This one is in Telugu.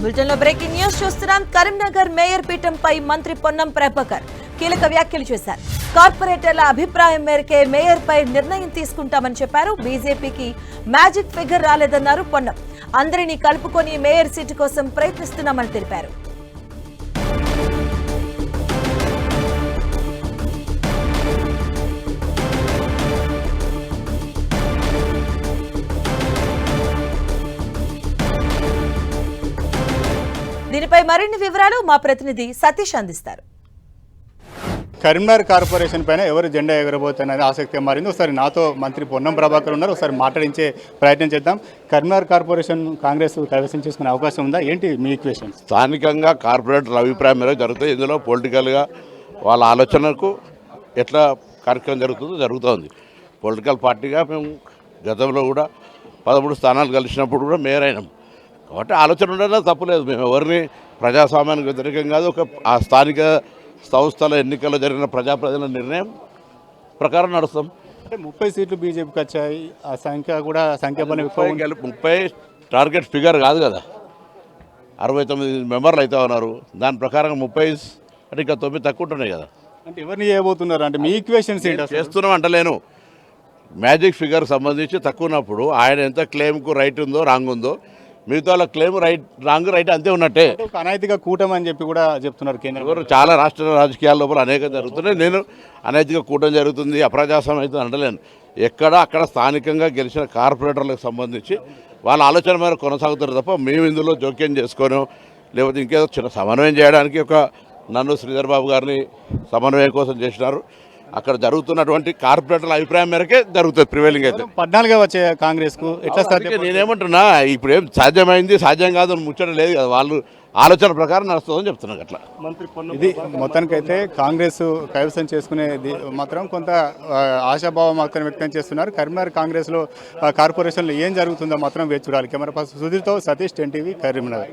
బులెటిన్లో బ్రేకింగ్ న్యూస్ చూస్తున్నాం. కరీంనగర్ మేయర్ పీఠంపై మంత్రి పొన్నం ప్రభాకర్ కీలక వ్యాఖ్యలు చేశారు. కార్పొరేటర్ల అభిప్రాయం మేరకే మేయర్ పై నిర్ణయం తీసుకుంటామని చెప్పారు. బీజేపీకి మ్యాజిక్ ఫిగర్ రాలేదన్నారు పొన్నం. అందరినీ కలుపుకొని మేయర్ సీటు కోసం ప్రయత్నిస్తున్నామని తెలిపారు. దీనిపై మరిన్ని వివరాలు మా ప్రతినిధి సతీష్ అందిస్తారు. కరీంనగర్ కార్పొరేషన్ పైన ఎవరు జెండా ఎగరబోతున్నది ఆసక్తి మారింది. ఒకసారి నాతో మంత్రి పొన్నం ప్రభాకర్ ఉన్నారు, ఒకసారి మాట్లాడించే ప్రయత్నం చేద్దాం. కరీంనగర్ కార్పొరేషన్ కాంగ్రెస్ కైవసం చేసుకునే అవకాశం ఉందా? ఏంటి మీ ఈక్వేషన్? స్థానికంగా కార్పొరేటర్ అభిప్రాయం మేరకు జరుగుతుంది. ఇందులో పొలిటికల్గా వాళ్ళ ఆలోచనకు ఎట్లా కార్యక్రమం జరుగుతుంది. పొలిటికల్ పార్టీగా మేము గతంలో కూడా 13 స్థానాలు కలిసినప్పుడు కూడా మేయర్ అయినాం కాబట్టి ఆలోచన ఉండడం తప్పులేదు. మేము ఎవరిని ప్రజాస్వామ్యానికి వ్యతిరేకం కాదు. ఆ స్థానిక సంస్థల ఎన్నికల్లో జరిగిన ప్రజాప్రతినిధుల నిర్ణయం ప్రకారం నడుస్తాం. అంటే 30 సీట్లు బీజేపీకి వచ్చాయి. ఆ సంఖ్య కూడా సంఖ్యాబలం 30 టార్గెట్ ఫిగర్ కాదు కదా, 69 మెంబర్లు అయితే ఉన్నారు. దాని ప్రకారం 30 అంటే ఇంకా 9 తక్కువ ఉంటున్నాయి కదా. అంటే ఎవరిని చేయబోతున్నారు? అంటే మీ ఈక్వేషన్స్ ఏంటి? చేస్తున్నాం అంటలేను. మ్యాజిక్ ఫిగర్ సంబంధించి తక్కువ ఉన్నప్పుడు ఆయన ఎంత క్లెయిమ్కు రైట్ ఉందో రాంగ్ ఉందో, మిగతా వాళ్ళ క్లెయిమ్ రైట్ అంతే ఉన్నట్టే. అనైతిక కూటమి అని చెప్పి కూడా చెప్తున్నారు కేంద్రం. చాలా రాష్ట్ర రాజకీయాల లోపల అనేకం జరుగుతున్నాయి. నేను అనైతిక కూటమి జరుగుతుంది, అప్రజాస్వామ్యం అయితే అనలేను. అక్కడ స్థానికంగా గెలిచిన కార్పొరేటర్లకు సంబంధించి వాళ్ళ ఆలోచన మేరకు కొనసాగుతారు తప్ప మేము ఇందులో జోక్యం చేసుకోను, లేకపోతే ఇంకేదో చిన్న సమన్వయం చేయడానికి నన్ను శ్రీధర్ బాబు గారిని సమన్వయం కోసం చేసినారు. అక్కడ జరుగుతున్నటువంటి కార్పొరేటర్ల అభిప్రాయం మేరకే జరుగుతుంది. ప్రివైలింగ్ అయితే 14గా వచ్చే కాంగ్రెస్కు ఎట్లా సాధ్యం? నేనేమంటున్నా, ఇప్పుడు ఏం సాధ్యమైంది సాధ్యం కాదు ముచ్చట లేదు కదా, వాళ్ళు ఆలోచన ప్రకారం నడుస్తుందని చెప్తున్నాను. అట్లా ఇది మొత్తానికైతే కాంగ్రెస్ కైవసం చేసుకునేది మాత్రం కొంత ఆశాభావం మాత్రం వ్యక్తం చేస్తున్నారు. కరీంనగర్ కాంగ్రెస్లో కార్పొరేషన్లో ఏం జరుగుతుందో మాత్రం వేచి చూడాలి. కెమెరా పర్సన్ సుధీర్తో సతీష్, 10 టీవీ, కరీంనగర్.